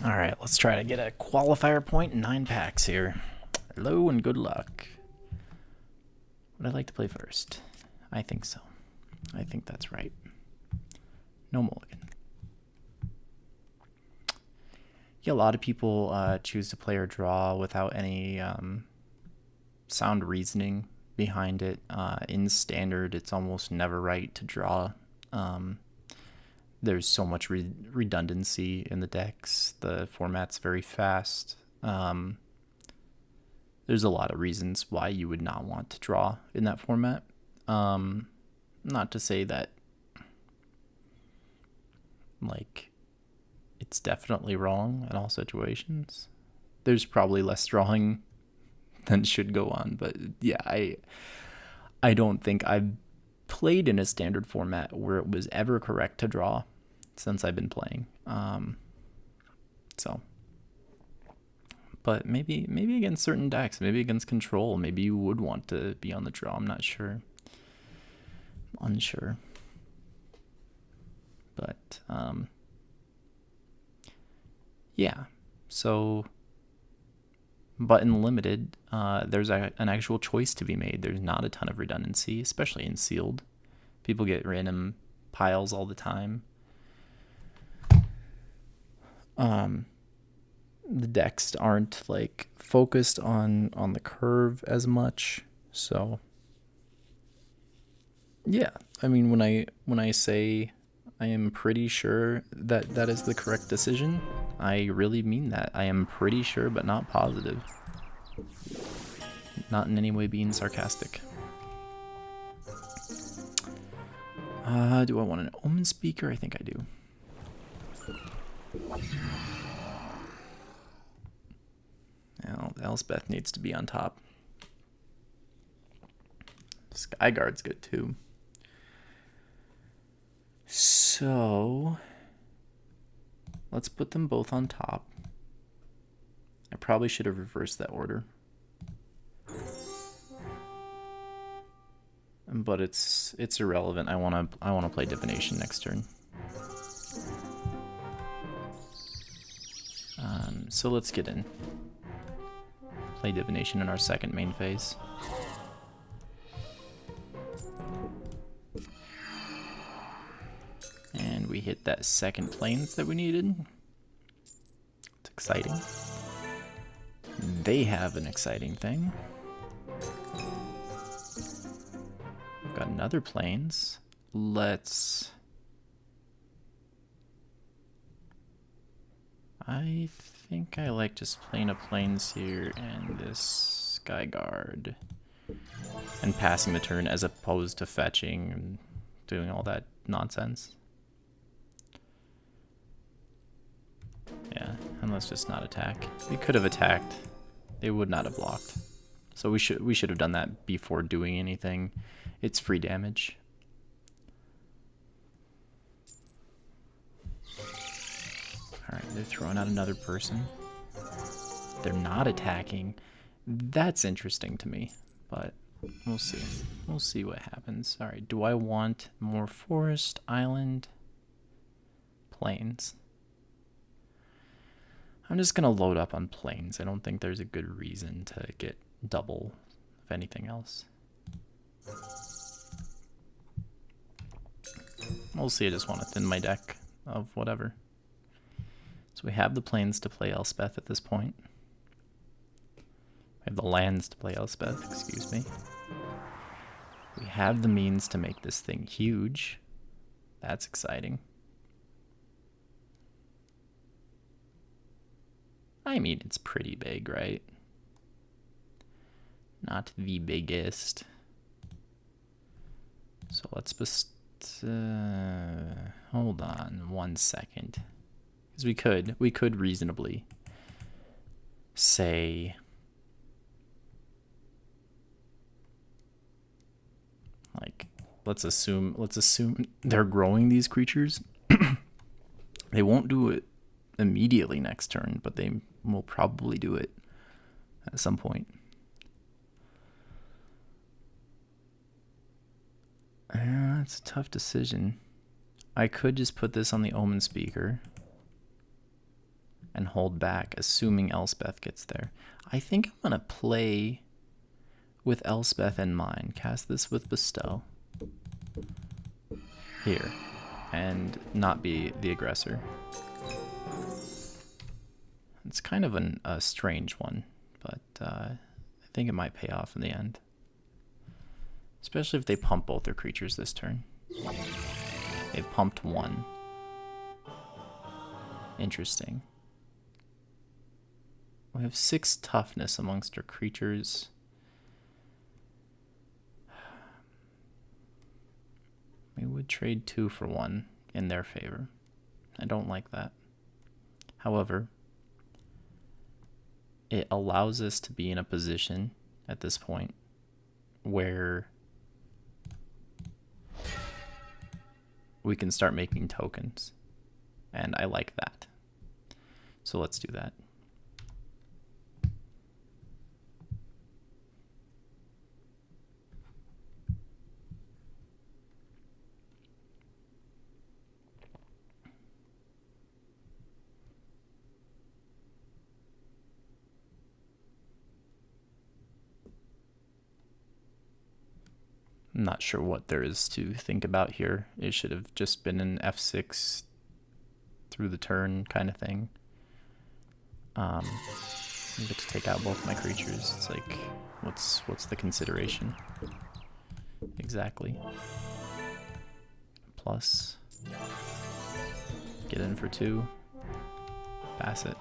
Alright, let's try to get a qualifier point in 9 packs here. Hello and good luck. Would I like to play first? I think so. I think that's right. No mulligan. Yeah, a lot of people choose to play or draw without any sound reasoning behind it. In standard, it's almost never right to draw. There's so much redundancy in the decks. The format's very fast. There's a lot of reasons why you would not want to draw in that format. Not to say that, like, it's definitely wrong in all situations. There's probably less drawing than should go on, but yeah, I don't think I've played in a standard format where it was ever correct to draw since I've been playing. But maybe against certain decks, maybe against control, maybe you would want to be on the draw. I'm not sure. Unsure. But yeah. So, but in limited, there's an actual choice to be made. There's not a ton of redundancy, especially in sealed. People get random piles all the time. The decks aren't like focused on the curve as much, so yeah. I mean, when I say I am pretty sure that that is the correct decision, I really mean that. I am pretty sure, but not positive. Not in any way being sarcastic. Do I want an Omen Speaker? I think I do. Now, Elspeth needs to be on top. Skyguard's good too. So, let's put them both on top. I probably should have reversed that order. But it's irrelevant. I wanna play Divination next turn. So let's get in. Play Divination in our second main phase. And we hit that second plains that we needed. It's exciting. They have an exciting thing. We've got another plains. I think I like just playing a plains here and this Skyguard. And passing the turn as opposed to fetching and doing all that nonsense. Yeah, and let's just not attack. We could have attacked. They would not have blocked. So we should have done that before doing anything. It's free damage. Alright, they're throwing out another person. They're not attacking. That's interesting to me, but we'll see. We'll see what happens. Alright, do I want more forest, island, plains? I'm just going to load up on plains. I don't think there's a good reason to get double of anything else. We'll see. I just want to thin my deck of whatever. So we have the plains to play Elspeth at this point. We have the lands to play Elspeth, excuse me. We have the means to make this thing huge. That's exciting. I mean, it's pretty big, right? Not the biggest. So let's just hold on 1 second. Because we could reasonably say like let's assume they're growing these creatures. They won't do it immediately next turn, but they will probably do it at some point. That's a tough decision. I could just put this on the Omen Speaker and hold back, assuming Elspeth gets there. I think I'm going to play with Elspeth in mind. Cast this with Bestow. Here. And not be the aggressor. It's kind of a strange one, but I think it might pay off in the end. Especially if they pump both their creatures this turn. They pumped one. Interesting. We have 6 toughness amongst our creatures. We would trade 2 for 1 in their favor. I don't like that. However, it allows us to be in a position at this point where we can start making tokens. And I like that. So let's do that. I'm not sure what there is to think about here. It should have just been an F6 through the turn kind of thing. I get to take out both my creatures. It's like, what's the consideration? Exactly. Plus, get in for 2, pass it.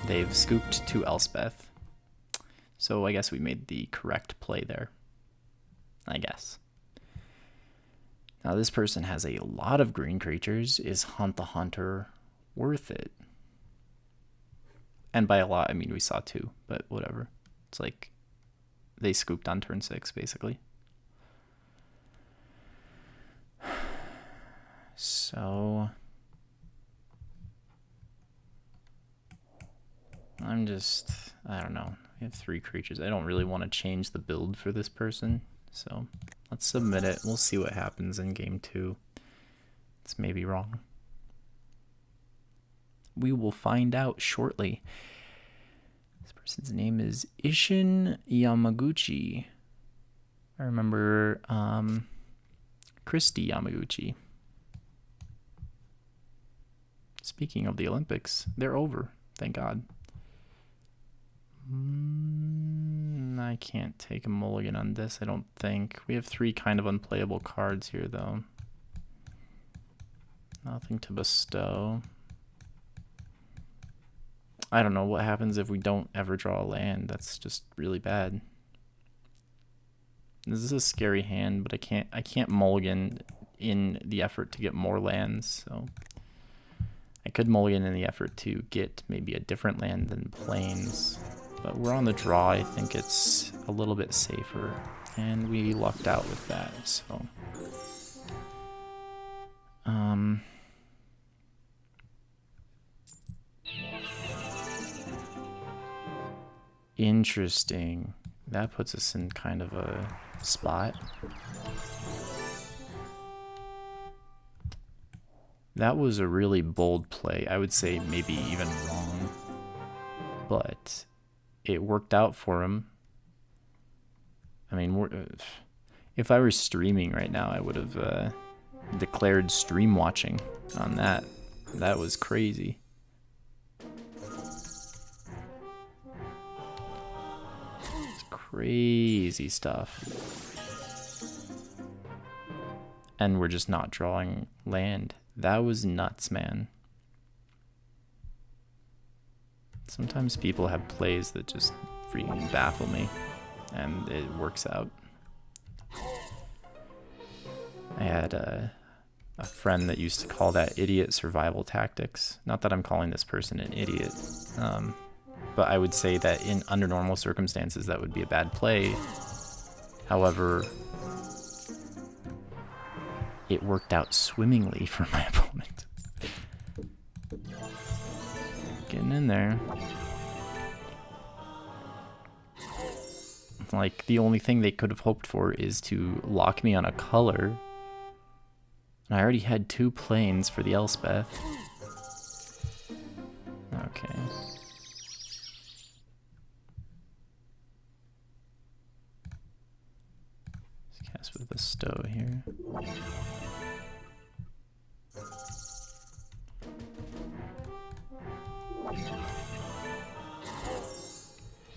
They've scooped to Elspeth. So I guess we made the correct play there. I guess. Now this person has a lot of green creatures. Is Hunt the Hunter worth it? And by a lot, I mean we saw 2, but whatever. It's like they scooped on turn 6, basically. So I don't know. We have 3 creatures. I don't really want to change the build for this person. So let's submit it. We'll see what happens in game 2. It's maybe wrong. We will find out shortly. This person's name is Ishin Yamaguchi. I remember Christy Yamaguchi. Speaking of the Olympics, they're over. Thank God. I can't take a mulligan on this, I don't think. We have 3 kind of unplayable cards here, though. Nothing to bestow. I don't know what happens if we don't ever draw a land. That's just really bad. This is a scary hand, but I can't mulligan in the effort to get more lands, so I could mulligan in the effort to get maybe a different land than plains. But we're on the draw. I think it's a little bit safer, and we lucked out with that. So, interesting. That puts us in kind of a spot. That was a really bold play. I would say maybe even wrong, but it worked out for him. I mean, if I were streaming right now, I would have declared stream watching on that. That was crazy. It's crazy stuff. And we're just not drawing land. That was nuts, man. Sometimes people have plays that just freaking baffle me, and it works out. I had a friend that used to call that idiot survival tactics. Not that I'm calling this person an idiot, but I would say that under normal circumstances that would be a bad play. However, it worked out swimmingly for my opponent. Getting in there. Like, the only thing they could have hoped for is to lock me on a color And I already had 2 planes for the Elspeth. Okay. Let's cast with Bestow here.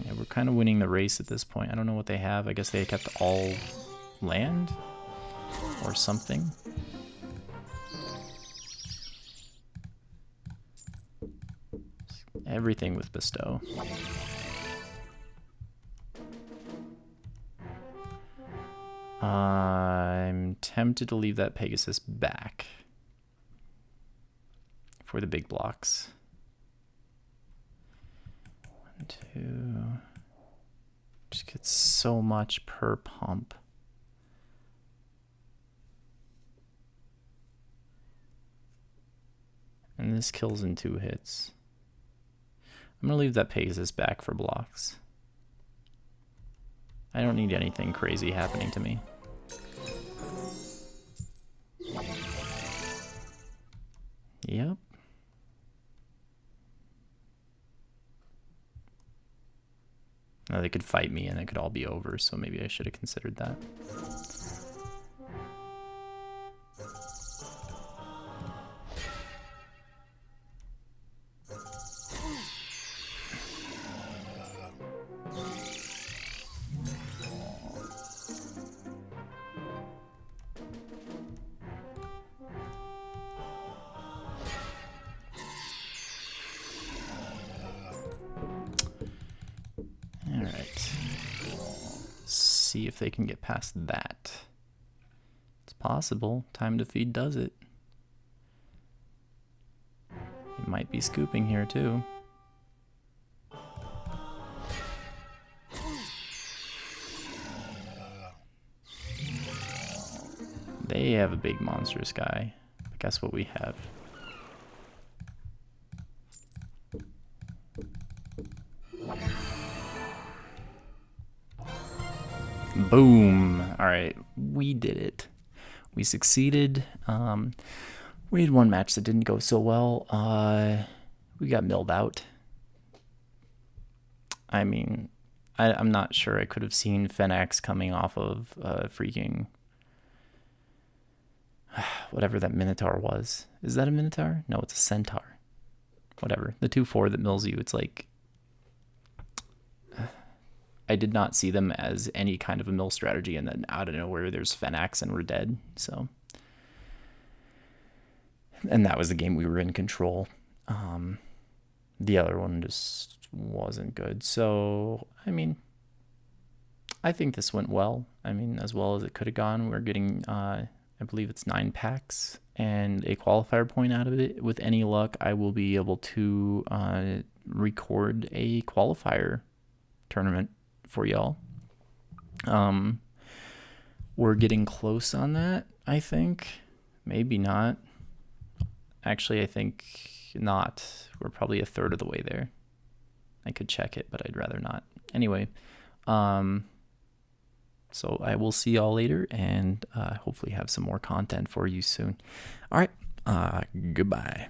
Yeah, we're kind of winning the race at this point. I don't know what they have. I guess they kept all land or something. Everything with Bestow. I'm tempted to leave that Pegasus back for the big blocks. 1, 2. Just get so much per pump. And this kills in 2 hits. I'm gonna leave that Pegasus back for blocks. I don't need anything crazy happening to me. Yep. Now they could fight me and it could all be over, so maybe I should have considered that. See if they can get past that. It's possible. Time to feed does it. He might be scooping here too. They have a big monstrous guy. But guess what we have? Boom. All right, we did it. We succeeded. We had one match that didn't go so well. We got milled out. I mean, I'm not sure I could have seen Fenax coming off of freaking whatever that Minotaur was. Is that a Minotaur? No, it's a Centaur. Whatever. The 2/4 that mills you, it's like I did not see them as any kind of a mill strategy, and then out of nowhere there's Fenax and we're dead. So, and that was the game we were in control. The other one just wasn't good. So, I mean, I think this went well. I mean, as well as it could have gone. We're getting, I believe it's 9 packs and a qualifier point out of it. With any luck, I will be able to record a qualifier tournament for y'all. We're getting close on that, I think. Maybe not. Actually, I think not. We're probably a third of the way there. I could check it, but I'd rather not. Anyway, so I will see y'all later, and hopefully have some more content for you soon. All right, goodbye.